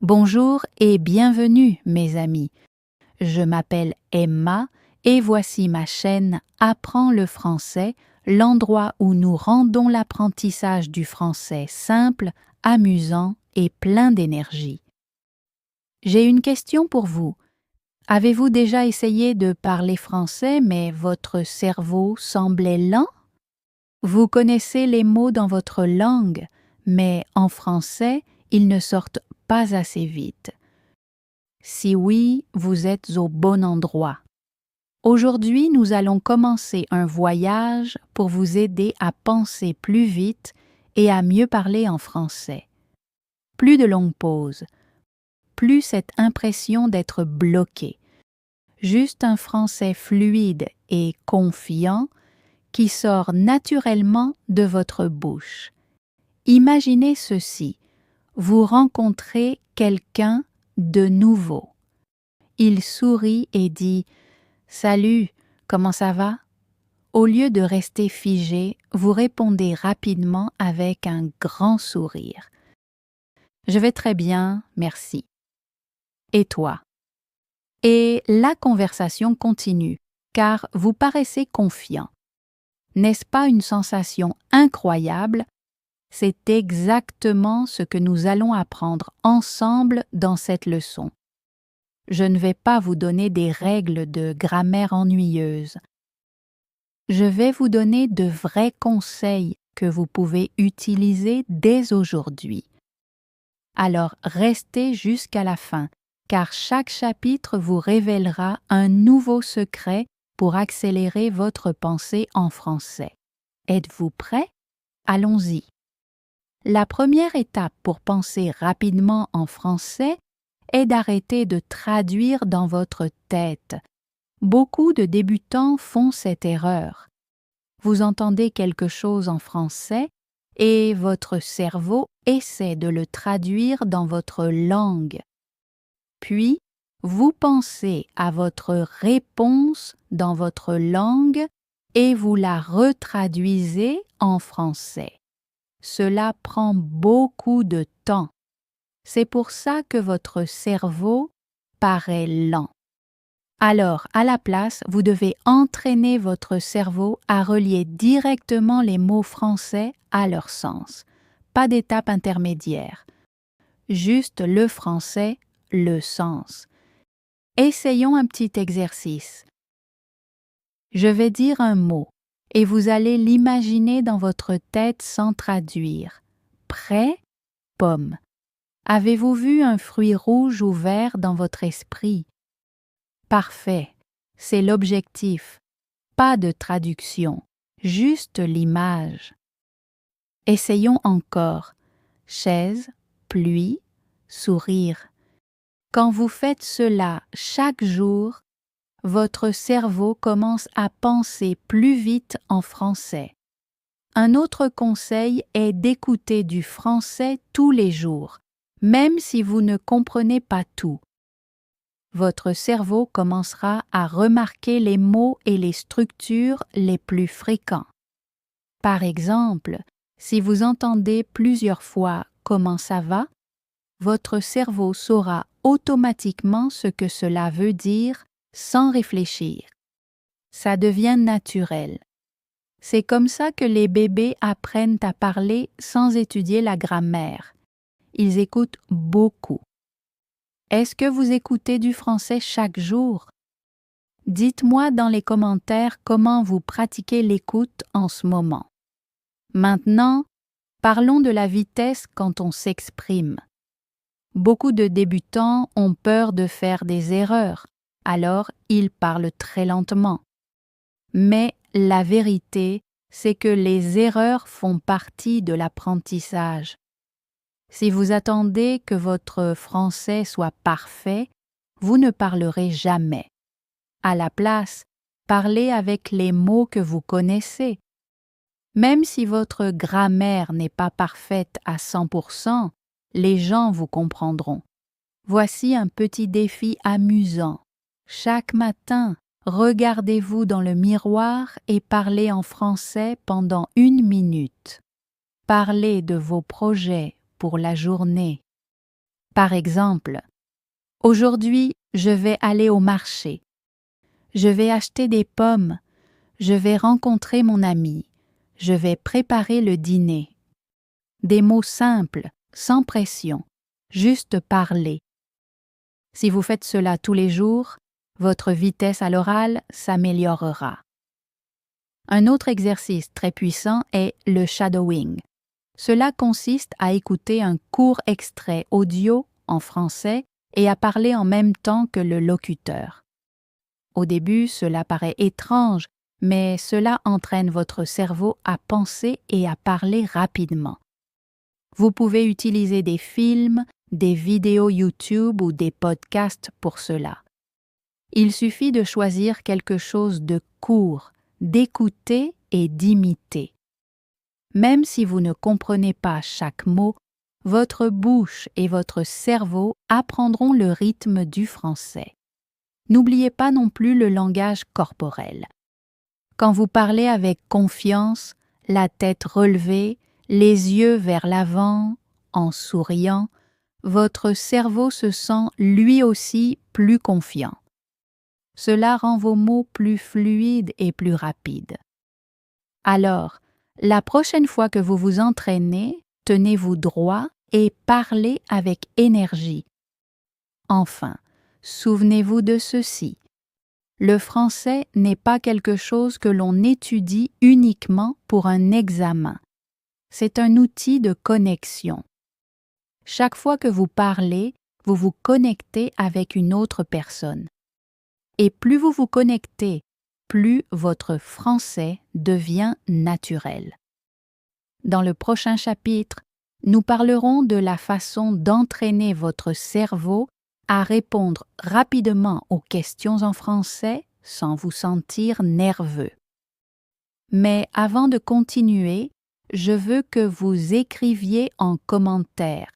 Bonjour et bienvenue mes amis. Je m'appelle Emma et voici ma chaîne Apprends le français, l'endroit où nous rendons l'apprentissage du français simple, amusant et plein d'énergie. J'ai une question pour vous. Avez-vous déjà essayé de parler français mais votre cerveau semblait lent? Vous connaissez les mots dans votre langue, mais en français, ils ne sortent pas assez vite. Si oui, vous êtes au bon endroit. Aujourd'hui, nous allons commencer un voyage pour vous aider à penser plus vite et à mieux parler en français. Plus de longues pauses, plus cette impression d'être bloqué. Juste un français fluide et confiant qui sort naturellement de votre bouche. Imaginez ceci, vous rencontrez quelqu'un de nouveau. Il sourit et dit « Salut, comment ça va ?» Au lieu de rester figé, vous répondez rapidement avec un grand sourire. « Je vais très bien, merci. » Et toi? Et la conversation continue, car vous paraissez confiant. N'est-ce pas une sensation incroyable? C'est exactement ce que nous allons apprendre ensemble dans cette leçon. Je ne vais pas vous donner des règles de grammaire ennuyeuses. Je vais vous donner de vrais conseils que vous pouvez utiliser dès aujourd'hui. Alors restez jusqu'à la fin, car chaque chapitre vous révélera un nouveau secret pour accélérer votre pensée en français. Êtes-vous prêts? Allons-y. La première étape pour penser rapidement en français est d'arrêter de traduire dans votre tête. Beaucoup de débutants font cette erreur. Vous entendez quelque chose en français et votre cerveau essaie de le traduire dans votre langue. Puis, vous pensez à votre réponse dans votre langue et vous la retraduisez en français. Cela prend beaucoup de temps. C'est pour ça que votre cerveau paraît lent. Alors, à la place, vous devez entraîner votre cerveau à relier directement les mots français à leur sens. Pas d'étape intermédiaire. Juste le français, le sens. Essayons un petit exercice. Je vais dire un mot et vous allez l'imaginer dans votre tête sans traduire. Prêt? Pomme. Avez-vous vu un fruit rouge ou vert dans votre esprit? Parfait, c'est l'objectif. Pas de traduction, juste l'image. Essayons encore. Chaise, pluie, sourire. Quand vous faites cela chaque jour, votre cerveau commence à penser plus vite en français. Un autre conseil est d'écouter du français tous les jours, même si vous ne comprenez pas tout. Votre cerveau commencera à remarquer les mots et les structures les plus fréquents. Par exemple, si vous entendez plusieurs fois « comment ça va ?», votre cerveau saura automatiquement ce que cela veut dire sans réfléchir. Ça devient naturel. C'est comme ça que les bébés apprennent à parler sans étudier la grammaire. Ils écoutent beaucoup. Est-ce que vous écoutez du français chaque jour? Dites-moi dans les commentaires comment vous pratiquez l'écoute en ce moment. Maintenant, parlons de la vitesse quand on s'exprime. Beaucoup de débutants ont peur de faire des erreurs, alors ils parlent très lentement. Mais la vérité, c'est que les erreurs font partie de l'apprentissage. Si vous attendez que votre français soit parfait, vous ne parlerez jamais. À la place, parlez avec les mots que vous connaissez. Même si votre grammaire n'est pas parfaite à 100%, les gens vous comprendront. Voici un petit défi amusant. Chaque matin, regardez-vous dans le miroir et parlez en français pendant 1 minute. Parlez de vos projets pour la journée. Par exemple, aujourd'hui, je vais aller au marché. Je vais acheter des pommes. Je vais rencontrer mon ami. Je vais préparer le dîner. Des mots simples, sans pression, juste parler. Si vous faites cela tous les jours, votre vitesse à l'oral s'améliorera. Un autre exercice très puissant est le shadowing. Cela consiste à écouter un court extrait audio en français et à parler en même temps que le locuteur. Au début, cela paraît étrange, mais cela entraîne votre cerveau à penser et à parler rapidement. Vous pouvez utiliser des films, des vidéos YouTube ou des podcasts pour cela. Il suffit de choisir quelque chose de court, d'écouter et d'imiter. Même si vous ne comprenez pas chaque mot, votre bouche et votre cerveau apprendront le rythme du français. N'oubliez pas non plus le langage corporel. Quand vous parlez avec confiance, la tête relevée, les yeux vers l'avant, en souriant, votre cerveau se sent lui aussi plus confiant. Cela rend vos mots plus fluides et plus rapides. Alors, la prochaine fois que vous vous entraînez, tenez-vous droit et parlez avec énergie. Enfin, souvenez-vous de ceci. Le français n'est pas quelque chose que l'on étudie uniquement pour un examen. C'est un outil de connexion. Chaque fois que vous parlez, vous vous connectez avec une autre personne. Et plus vous vous connectez, plus votre français devient naturel. Dans le prochain chapitre, nous parlerons de la façon d'entraîner votre cerveau à répondre rapidement aux questions en français sans vous sentir nerveux. Mais avant de continuer, je veux que vous écriviez en commentaire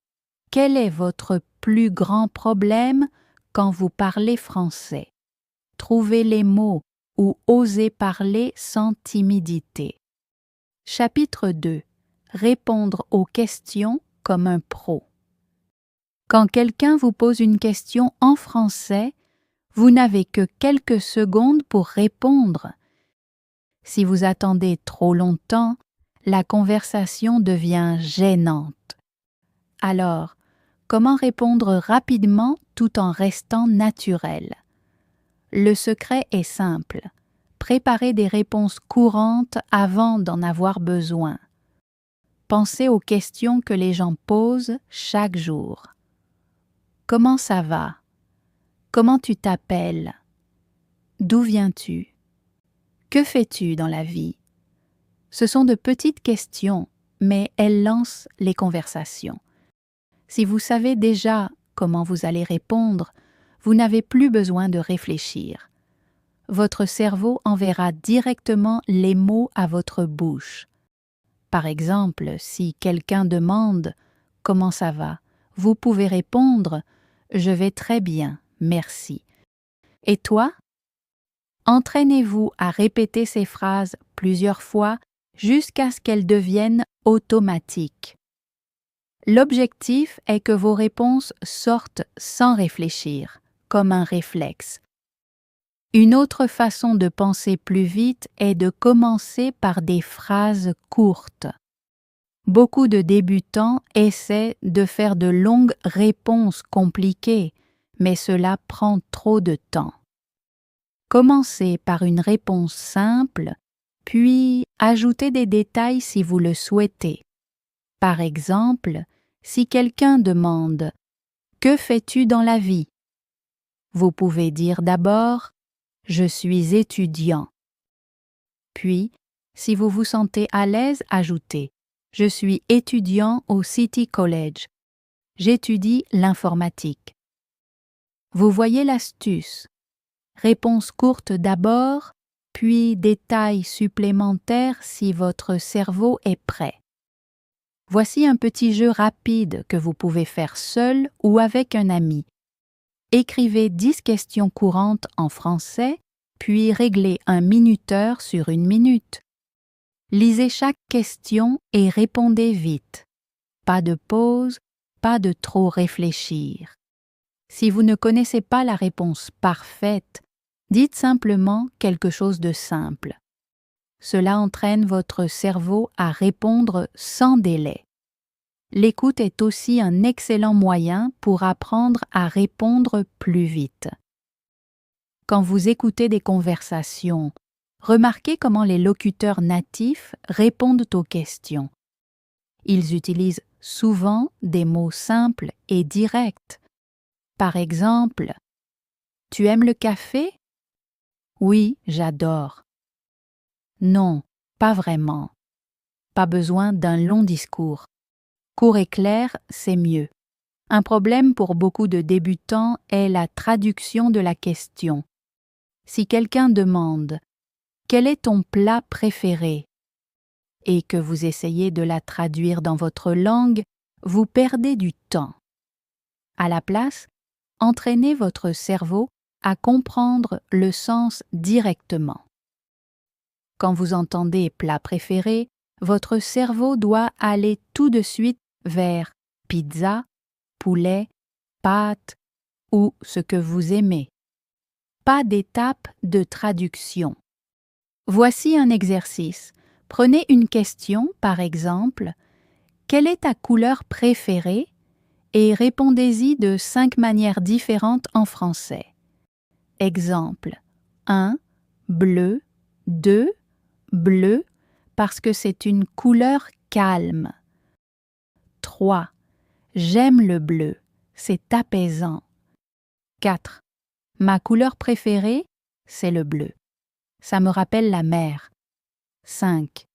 quel est votre plus grand problème quand vous parlez français. Trouvez les mots ou osez parler sans timidité. Chapitre 2. Répondre aux questions comme un pro. Quand quelqu'un vous pose une question en français, vous n'avez que quelques secondes pour répondre. Si vous attendez trop longtemps, la conversation devient gênante. Alors, comment répondre rapidement tout en restant naturel? Le secret est simple. Préparez des réponses courantes avant d'en avoir besoin. Pensez aux questions que les gens posent chaque jour. Comment ça va? Comment tu t'appelles? D'où viens-tu? Que fais-tu dans la vie? Ce sont de petites questions, mais elles lancent les conversations. Si vous savez déjà comment vous allez répondre, vous n'avez plus besoin de réfléchir. Votre cerveau enverra directement les mots à votre bouche. Par exemple, si quelqu'un demande « Comment ça va ?», vous pouvez répondre « Je vais très bien, merci ». Et toi? Entraînez-vous à répéter ces phrases plusieurs fois jusqu'à ce qu'elles deviennent automatiques. L'objectif est que vos réponses sortent sans réfléchir, comme un réflexe. Une autre façon de penser plus vite est de commencer par des phrases courtes. Beaucoup de débutants essaient de faire de longues réponses compliquées, mais cela prend trop de temps. Commencez par une réponse simple, puis ajoutez des détails si vous le souhaitez. Par exemple, si quelqu'un demande « Que fais-tu dans la vie ?» Vous pouvez dire d'abord « Je suis étudiant ». Puis, si vous vous sentez à l'aise, ajoutez « Je suis étudiant au City College. J'étudie l'informatique ». Vous voyez l'astuce. Réponse courte d'abord, puis détails supplémentaires si votre cerveau est prêt. Voici un petit jeu rapide que vous pouvez faire seul ou avec un ami. Écrivez 10 questions courantes en français, puis réglez un minuteur sur 1 minute. Lisez chaque question et répondez vite. Pas de pause, pas de trop réfléchir. Si vous ne connaissez pas la réponse parfaite, dites simplement quelque chose de simple. Cela entraîne votre cerveau à répondre sans délai. L'écoute est aussi un excellent moyen pour apprendre à répondre plus vite. Quand vous écoutez des conversations, remarquez comment les locuteurs natifs répondent aux questions. Ils utilisent souvent des mots simples et directs. Par exemple, « Tu aimes le café ?»« Oui, j'adore. » »« Non, pas vraiment. » Pas besoin d'un long discours. Court et clair, c'est mieux. Un problème pour beaucoup de débutants est la traduction de la question. Si quelqu'un demande « Quel est ton plat préféré ?» et que vous essayez de la traduire dans votre langue, vous perdez du temps. À la place, entraînez votre cerveau à comprendre le sens directement. Quand vous entendez plat préféré, votre cerveau doit aller tout de suite vers pizza, poulet, pâtes ou ce que vous aimez. Pas d'étape de traduction. Voici un exercice. Prenez une question, par exemple, « Quelle est ta couleur préférée ?» et répondez-y de 5 manières différentes en français. Exemple 1. Bleu. 2. Bleu, parce que c'est une couleur calme. 3. J'aime le bleu, c'est apaisant. 4. Ma couleur préférée, c'est le bleu. Ça me rappelle la mer. 5.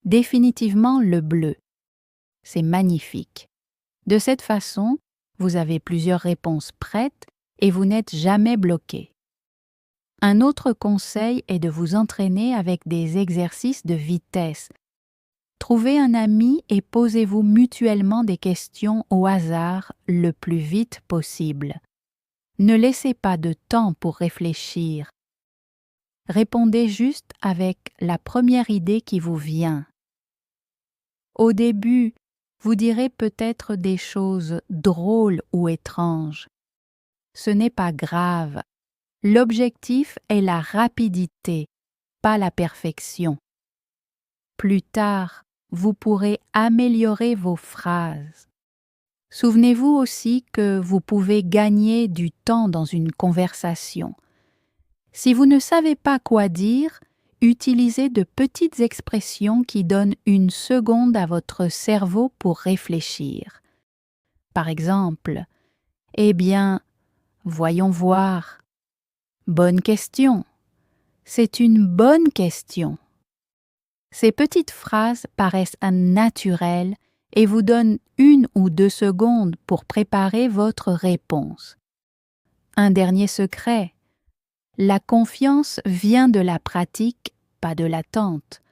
Définitivement le bleu. C'est magnifique. De cette façon, vous avez plusieurs réponses prêtes et vous n'êtes jamais bloqué. Un autre conseil est de vous entraîner avec des exercices de vitesse. Trouvez un ami et posez-vous mutuellement des questions au hasard le plus vite possible. Ne laissez pas de temps pour réfléchir. Répondez juste avec la première idée qui vous vient. Au début, vous direz peut-être des choses drôles ou étranges. Ce n'est pas grave. L'objectif est la rapidité, pas la perfection. Plus tard, vous pourrez améliorer vos phrases. Souvenez-vous aussi que vous pouvez gagner du temps dans une conversation. Si vous ne savez pas quoi dire, utilisez de petites expressions qui donnent une seconde à votre cerveau pour réfléchir. Par exemple, « Eh bien, voyons voir. » Bonne question. C'est une bonne question. Ces petites phrases paraissent naturelles et vous donnent 1 ou 2 secondes pour préparer votre réponse. Un dernier secret. La confiance vient de la pratique, pas de l'attente.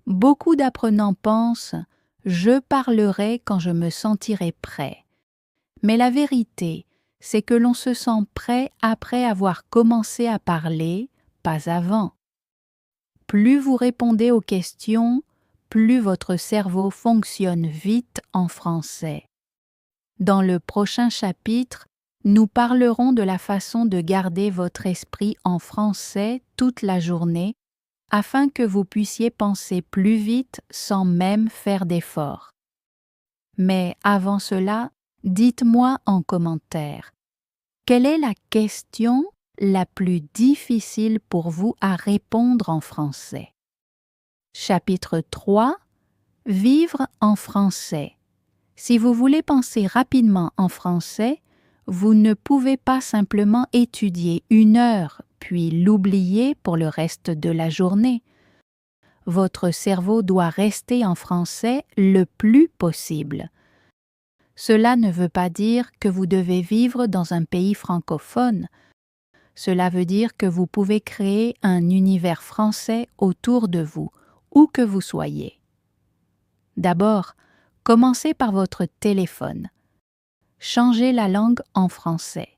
Beaucoup d'apprenants pensent « je parlerai quand je me sentirai prêt ». Mais la vérité, c'est que l'on se sent prêt après avoir commencé à parler, pas avant. Plus vous répondez aux questions, plus votre cerveau fonctionne vite en français. Dans le prochain chapitre, nous parlerons de la façon de garder votre esprit en français toute la journée afin que vous puissiez penser plus vite sans même faire d'efforts. Mais avant cela, dites-moi en commentaire, quelle est la question la plus difficile pour vous à répondre en français? Chapitre 3. Vivre en français. Si vous voulez penser rapidement en français, vous ne pouvez pas simplement étudier 1 heure puis l'oublier pour le reste de la journée. Votre cerveau doit rester en français le plus possible. Cela ne veut pas dire que vous devez vivre dans un pays francophone. Cela veut dire que vous pouvez créer un univers français autour de vous, où que vous soyez. D'abord, commencez par votre téléphone. Changez la langue en français.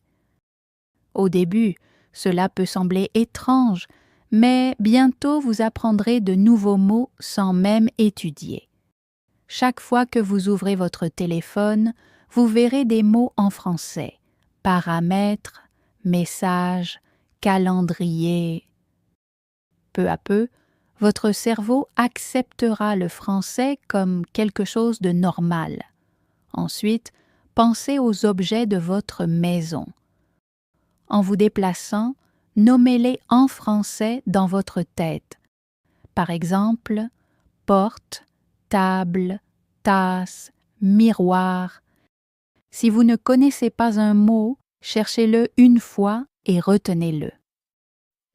Au début, cela peut sembler étrange, mais bientôt vous apprendrez de nouveaux mots sans même étudier. Chaque fois que vous ouvrez votre téléphone, vous verrez des mots en français. Paramètres, messages, calendrier. Peu à peu, votre cerveau acceptera le français comme quelque chose de normal. Ensuite, pensez aux objets de votre maison. En vous déplaçant, nommez-les en français dans votre tête. Par exemple, porte, table, tasse, miroir. Si vous ne connaissez pas un mot, cherchez-le une fois et retenez-le.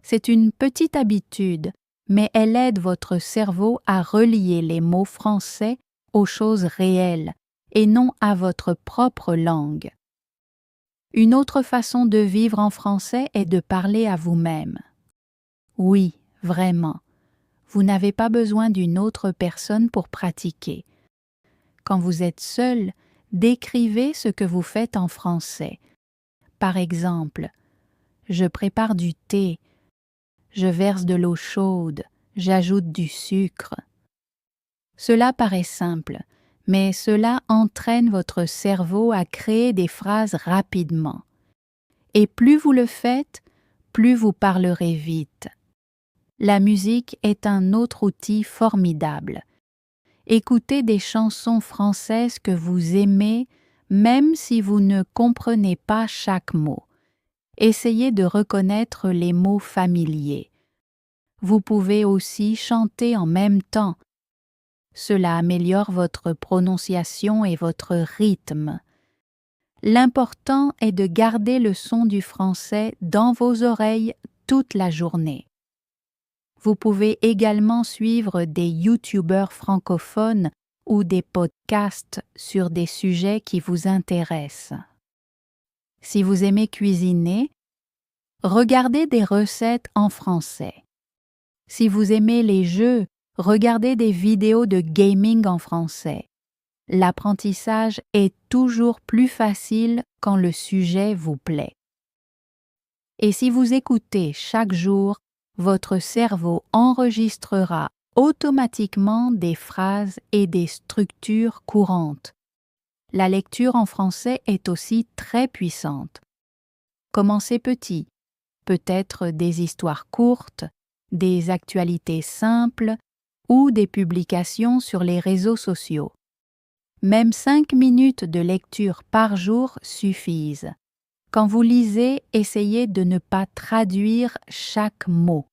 C'est une petite habitude, mais elle aide votre cerveau à relier les mots français aux choses réelles et non à votre propre langue. Une autre façon de vivre en français est de parler à vous-même. Oui, vraiment. Vous n'avez pas besoin d'une autre personne pour pratiquer. Quand vous êtes seul, décrivez ce que vous faites en français. Par exemple, je prépare du thé, je verse de l'eau chaude, j'ajoute du sucre. Cela paraît simple, mais cela entraîne votre cerveau à créer des phrases rapidement. Et plus vous le faites, plus vous parlerez vite. La musique est un autre outil formidable. Écoutez des chansons françaises que vous aimez, même si vous ne comprenez pas chaque mot. Essayez de reconnaître les mots familiers. Vous pouvez aussi chanter en même temps. Cela améliore votre prononciation et votre rythme. L'important est de garder le son du français dans vos oreilles toute la journée. Vous pouvez également suivre des YouTubeurs francophones ou des podcasts sur des sujets qui vous intéressent. Si vous aimez cuisiner, regardez des recettes en français. Si vous aimez les jeux, regardez des vidéos de gaming en français. L'apprentissage est toujours plus facile quand le sujet vous plaît. Et si vous écoutez chaque jour, votre cerveau enregistrera automatiquement des phrases et des structures courantes. La lecture en français est aussi très puissante. Commencez petit, peut-être des histoires courtes, des actualités simples ou des publications sur les réseaux sociaux. Même 5 minutes de lecture par jour suffisent. Quand vous lisez, essayez de ne pas traduire chaque mot.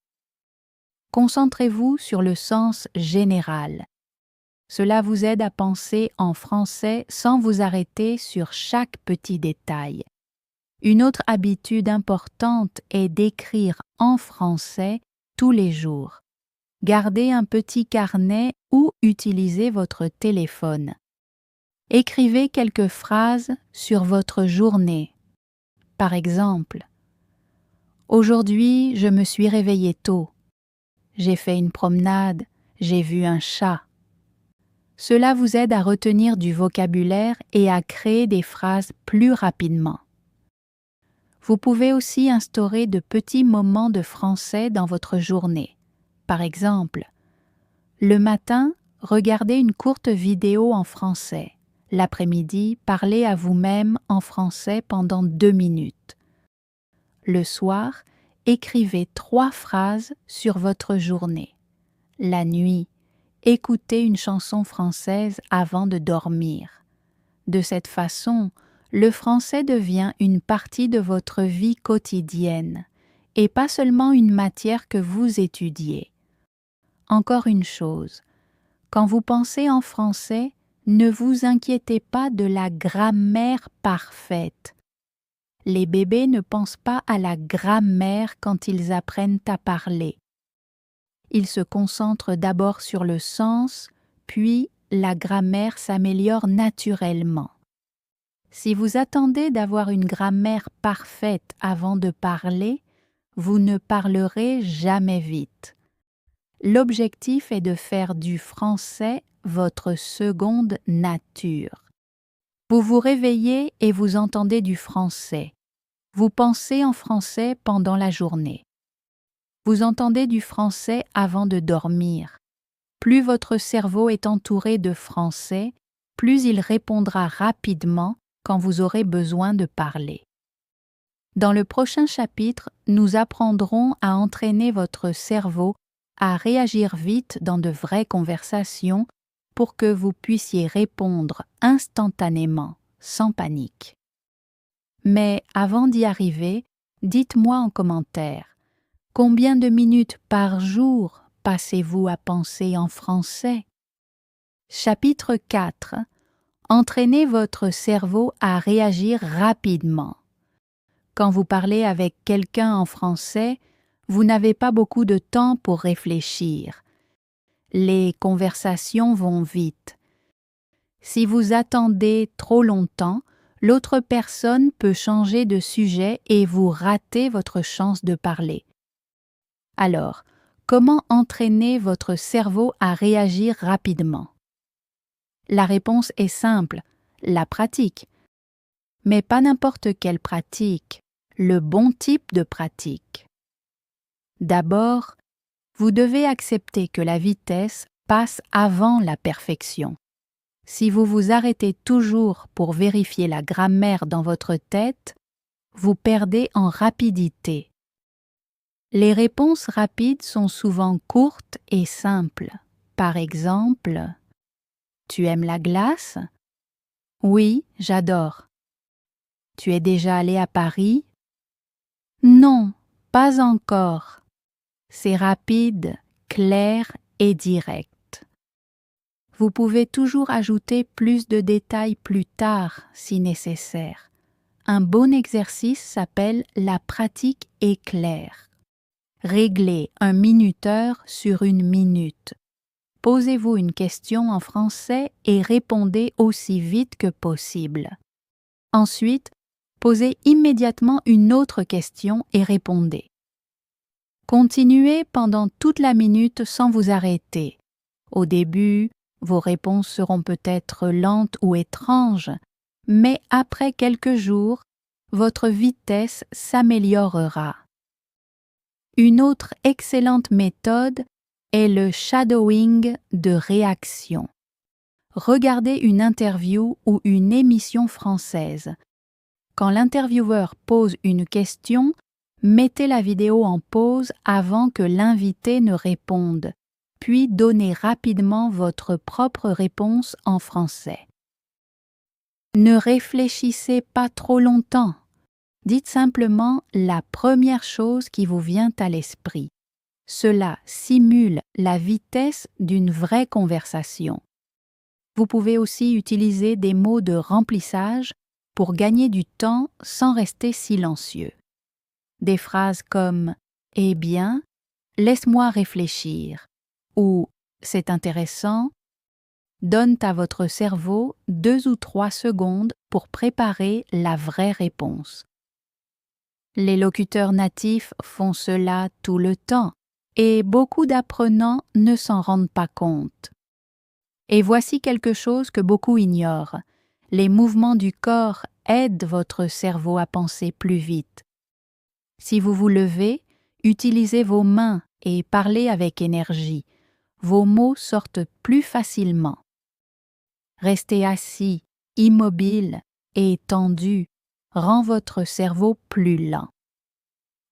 Concentrez-vous sur le sens général. Cela vous aide à penser en français sans vous arrêter sur chaque petit détail. Une autre habitude importante est d'écrire en français tous les jours. Gardez un petit carnet ou utilisez votre téléphone. Écrivez quelques phrases sur votre journée. Par exemple, « Aujourd'hui, je me suis réveillé tôt. J'ai fait une promenade, j'ai vu un chat. » Cela vous aide à retenir du vocabulaire et à créer des phrases plus rapidement. Vous pouvez aussi instaurer de petits moments de français dans votre journée. Par exemple, le matin, regardez une courte vidéo en français. L'après-midi, parlez à vous-même en français pendant 2 minutes. Le soir, écrivez 3 phrases sur votre journée. La nuit, écoutez une chanson française avant de dormir. De cette façon, le français devient une partie de votre vie quotidienne et pas seulement une matière que vous étudiez. Encore une chose, quand vous pensez en français, ne vous inquiétez pas de la grammaire parfaite. Les bébés ne pensent pas à la grammaire quand ils apprennent à parler. Ils se concentrent d'abord sur le sens, puis la grammaire s'améliore naturellement. Si vous attendez d'avoir une grammaire parfaite avant de parler, vous ne parlerez jamais vite. L'objectif est de faire du français votre seconde nature. Vous vous réveillez et vous entendez du français. Vous pensez en français pendant la journée. Vous entendez du français avant de dormir. Plus votre cerveau est entouré de français, plus il répondra rapidement quand vous aurez besoin de parler. Dans le prochain chapitre, nous apprendrons à entraîner votre cerveau à réagir vite dans de vraies conversations pour que vous puissiez répondre instantanément, sans panique. Mais avant d'y arriver, dites-moi en commentaire, combien de minutes par jour passez-vous à penser en français? Chapitre 4. Entraînez votre cerveau à réagir rapidement. Quand vous parlez avec quelqu'un en français, vous n'avez pas beaucoup de temps pour réfléchir. Les conversations vont vite. Si vous attendez trop longtemps, l'autre personne peut changer de sujet et vous ratez votre chance de parler. Alors, comment entraîner votre cerveau à réagir rapidement? La réponse est simple, la pratique. Mais pas n'importe quelle pratique, le bon type de pratique. D'abord, vous devez accepter que la vitesse passe avant la perfection. Si vous vous arrêtez toujours pour vérifier la grammaire dans votre tête, vous perdez en rapidité. Les réponses rapides sont souvent courtes et simples. Par exemple, « Tu aimes la glace? » ?»« Oui, j'adore. » « Tu es déjà allé à Paris? » ?»« Non, pas encore. » C'est rapide, clair et direct. Vous pouvez toujours ajouter plus de détails plus tard si nécessaire. Un bon exercice s'appelle la pratique éclair. Réglez un minuteur sur une minute. Posez-vous une question en français et répondez aussi vite que possible. Ensuite, posez immédiatement une autre question et répondez. Continuez pendant toute la minute sans vous arrêter. Au début, vos réponses seront peut-être lentes ou étranges, mais après quelques jours, votre vitesse s'améliorera. Une autre excellente méthode est le shadowing de réaction. Regardez une interview ou une émission française. Quand l'intervieweur pose une question, mettez la vidéo en pause avant que l'invité ne réponde, puis donnez rapidement votre propre réponse en français. Ne réfléchissez pas trop longtemps. Dites simplement la première chose qui vous vient à l'esprit. Cela simule la vitesse d'une vraie conversation. Vous pouvez aussi utiliser des mots de remplissage pour gagner du temps sans rester silencieux. Des phrases comme « Eh bien, laisse-moi réfléchir » ou « C'est intéressant » donnent à votre cerveau 2 ou 3 secondes pour préparer la vraie réponse. Les locuteurs natifs font cela tout le temps et beaucoup d'apprenants ne s'en rendent pas compte. Et voici quelque chose que beaucoup ignorent. Les mouvements du corps aident votre cerveau à penser plus vite. Si vous vous levez, utilisez vos mains et parlez avec énergie. Vos mots sortent plus facilement. Rester assis, immobile et tendu rend votre cerveau plus lent.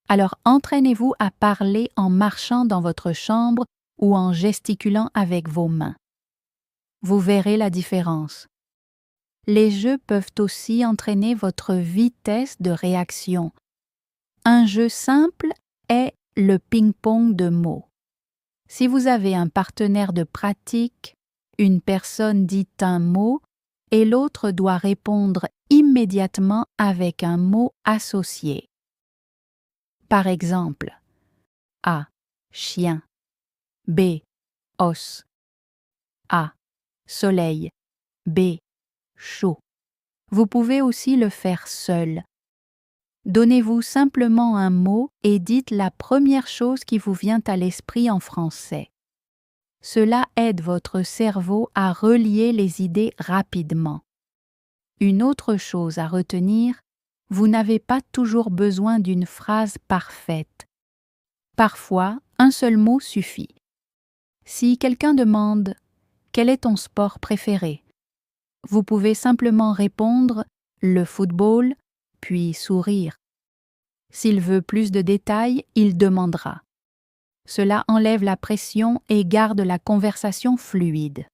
Alors entraînez-vous à parler en marchant dans votre chambre ou en gesticulant avec vos mains. Vous verrez la différence. Les jeux peuvent aussi entraîner votre vitesse de réaction. Un jeu simple est le ping-pong de mots. Si vous avez un partenaire de pratique, une personne dit un mot et l'autre doit répondre immédiatement avec un mot associé. Par exemple, A. Chien. B. Os. A. Soleil. B. Chaud. Vous pouvez aussi le faire seul. Donnez-vous simplement un mot et dites la première chose qui vous vient à l'esprit en français. Cela aide votre cerveau à relier les idées rapidement. Une autre chose à retenir, vous n'avez pas toujours besoin d'une phrase parfaite. Parfois, un seul mot suffit. Si quelqu'un demande « Quel est ton sport préféré ?», vous pouvez simplement répondre le football, puis sourire. S'il veut plus de détails, il demandera. Cela enlève la pression et garde la conversation fluide.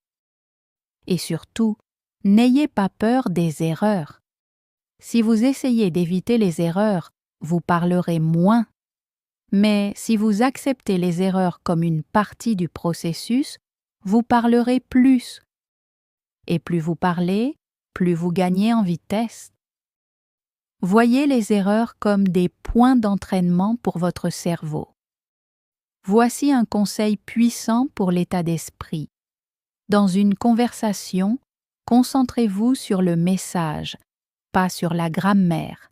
Et surtout, n'ayez pas peur des erreurs. Si vous essayez d'éviter les erreurs, vous parlerez moins. Mais si vous acceptez les erreurs comme une partie du processus, vous parlerez plus. Et plus vous parlez, plus vous gagnez en vitesse. Voyez les erreurs comme des points d'entraînement pour votre cerveau. Voici un conseil puissant pour l'état d'esprit. Dans une conversation, concentrez-vous sur le message, pas sur la grammaire.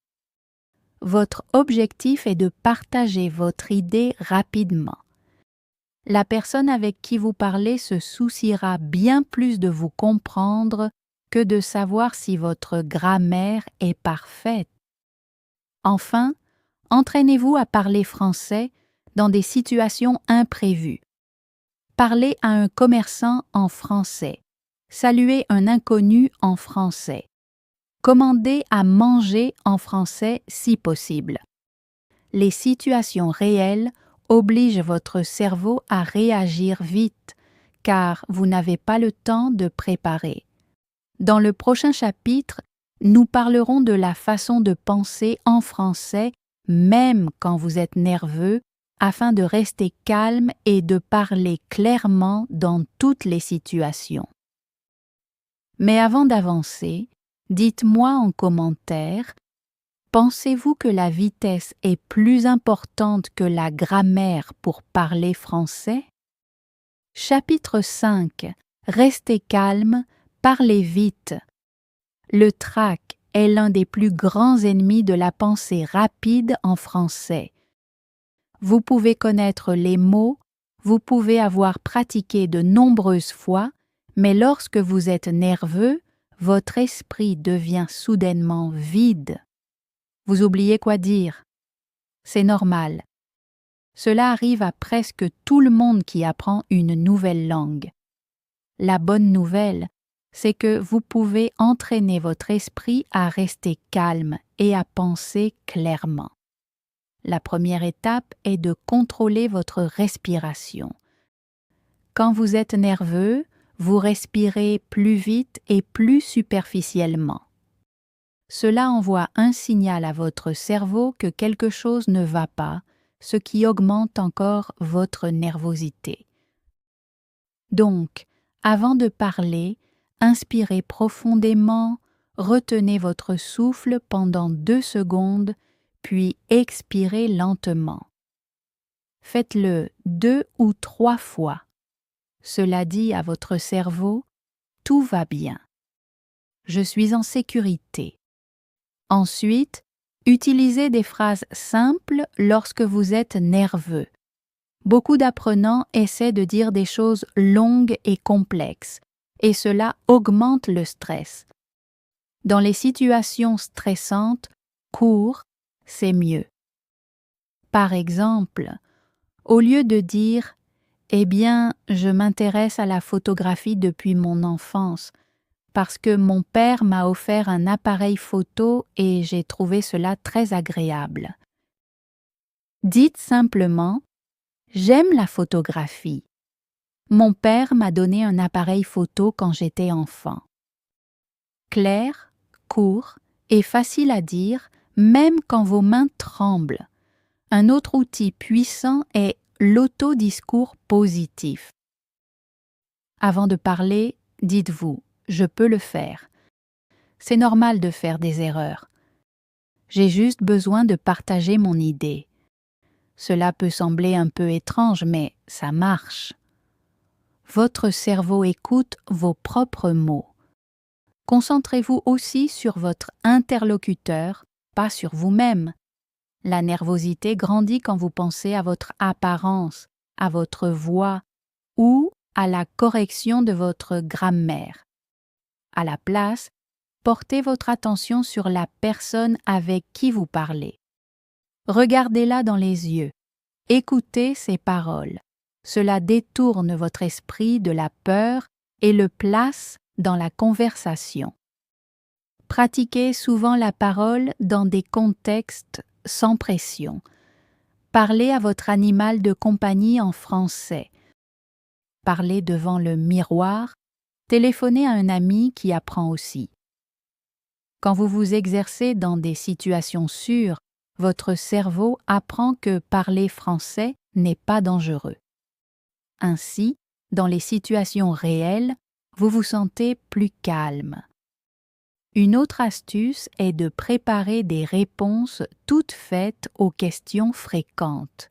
Votre objectif est de partager votre idée rapidement. La personne avec qui vous parlez se souciera bien plus de vous comprendre que de savoir si votre grammaire est parfaite. Enfin, entraînez-vous à parler français dans des situations imprévues. Parlez à un commerçant en français. Saluez un inconnu en français. Commandez à manger en français si possible. Les situations réelles obligent votre cerveau à réagir vite, car vous n'avez pas le temps de préparer. Dans le prochain chapitre, nous parlerons de la façon de penser en français, même quand vous êtes nerveux, afin de rester calme et de parler clairement dans toutes les situations. Mais avant d'avancer, dites-moi en commentaire, pensez-vous que la vitesse est plus importante que la grammaire pour parler français? Chapitre 5. Restez calme, parlez vite. Le trac est l'un des plus grands ennemis de la pensée rapide en français. Vous pouvez connaître les mots, vous pouvez avoir pratiqué de nombreuses fois, mais lorsque vous êtes nerveux, votre esprit devient soudainement vide. Vous oubliez quoi dire. C'est normal. Cela arrive à presque tout le monde qui apprend une nouvelle langue. La bonne nouvelle, c'est que vous pouvez entraîner votre esprit à rester calme et à penser clairement. La première étape est de contrôler votre respiration. Quand vous êtes nerveux, vous respirez plus vite et plus superficiellement. Cela envoie un signal à votre cerveau que quelque chose ne va pas, ce qui augmente encore votre nervosité. Donc, avant de parler, inspirez profondément, retenez votre souffle pendant 2 secondes, puis expirez lentement. Faites-le 2 ou 3 fois. Cela dit à votre cerveau, tout va bien. Je suis en sécurité. Ensuite, utilisez des phrases simples lorsque vous êtes nerveux. Beaucoup d'apprenants essaient de dire des choses longues et complexes, et cela augmente le stress. Dans les situations stressantes, court, c'est mieux. Par exemple, au lieu de dire « Eh bien, je m'intéresse à la photographie depuis mon enfance, parce que mon père m'a offert un appareil photo et j'ai trouvé cela très agréable. » Dites simplement « J'aime la photographie. Mon père m'a donné un appareil photo quand j'étais enfant. » Clair, court et facile à dire, même quand vos mains tremblent. Un autre outil puissant est l'autodiscours positif. Avant de parler, dites-vous « Je peux le faire ». C'est normal de faire des erreurs. J'ai juste besoin de partager mon idée. Cela peut sembler un peu étrange, mais ça marche. Votre cerveau écoute vos propres mots. Concentrez-vous aussi sur votre interlocuteur, pas sur vous-même. La nervosité grandit quand vous pensez à votre apparence, à votre voix ou à la correction de votre grammaire. À la place, portez votre attention sur la personne avec qui vous parlez. Regardez-la dans les yeux. Écoutez ses paroles. Cela détourne votre esprit de la peur et le place dans la conversation. Pratiquez souvent la parole dans des contextes sans pression. Parlez à votre animal de compagnie en français. Parlez devant le miroir. Téléphonez à un ami qui apprend aussi. Quand vous vous exercez dans des situations sûres, votre cerveau apprend que parler français n'est pas dangereux. Ainsi, dans les situations réelles, vous vous sentez plus calme. Une autre astuce est de préparer des réponses toutes faites aux questions fréquentes.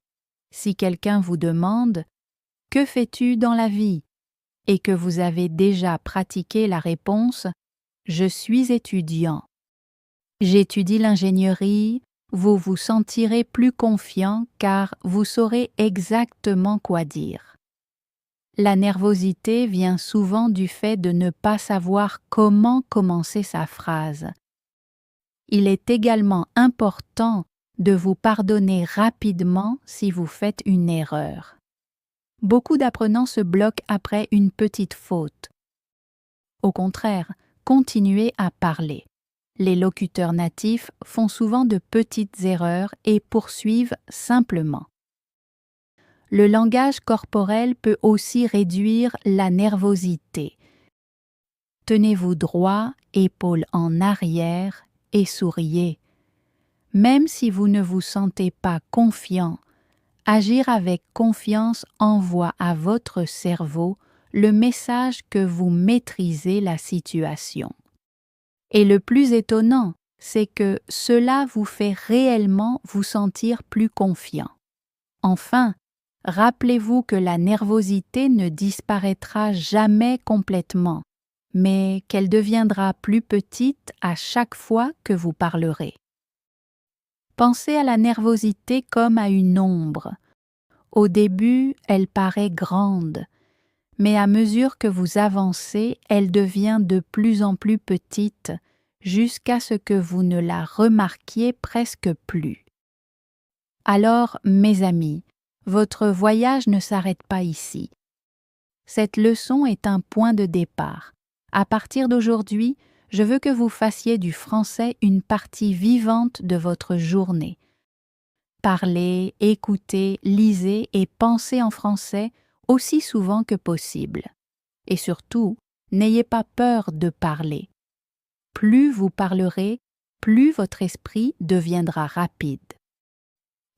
Si quelqu'un vous demande « Que fais-tu dans la vie ?» et que vous avez déjà pratiqué la réponse « Je suis étudiant ». J'étudie l'ingénierie, vous vous sentirez plus confiant car vous saurez exactement quoi dire. La nervosité vient souvent du fait de ne pas savoir comment commencer sa phrase. Il est également important de vous pardonner rapidement si vous faites une erreur. Beaucoup d'apprenants se bloquent après une petite faute. Au contraire, continuez à parler. Les locuteurs natifs font souvent de petites erreurs et poursuivent simplement. Le langage corporel peut aussi réduire la nervosité. Tenez-vous droit, épaules en arrière et souriez. Même si vous ne vous sentez pas confiant, agir avec confiance envoie à votre cerveau le message que vous maîtrisez la situation. Et le plus étonnant, c'est que cela vous fait réellement vous sentir plus confiant. Enfin, rappelez-vous que la nervosité ne disparaîtra jamais complètement, mais qu'elle deviendra plus petite à chaque fois que vous parlerez. Pensez à la nervosité comme à une ombre. Au début, elle paraît grande, mais à mesure que vous avancez, elle devient de plus en plus petite, jusqu'à ce que vous ne la remarquiez presque plus. Alors, mes amis, votre voyage ne s'arrête pas ici. Cette leçon est un point de départ. À partir d'aujourd'hui, je veux que vous fassiez du français une partie vivante de votre journée. Parlez, écoutez, lisez et pensez en français aussi souvent que possible. Et surtout, n'ayez pas peur de parler. Plus vous parlerez, plus votre esprit deviendra rapide.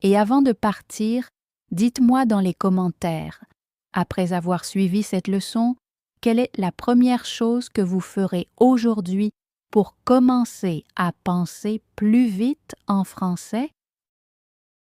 Et avant de partir, dites-moi dans les commentaires, après avoir suivi cette leçon, quelle est la première chose que vous ferez aujourd'hui pour commencer à penser plus vite en français?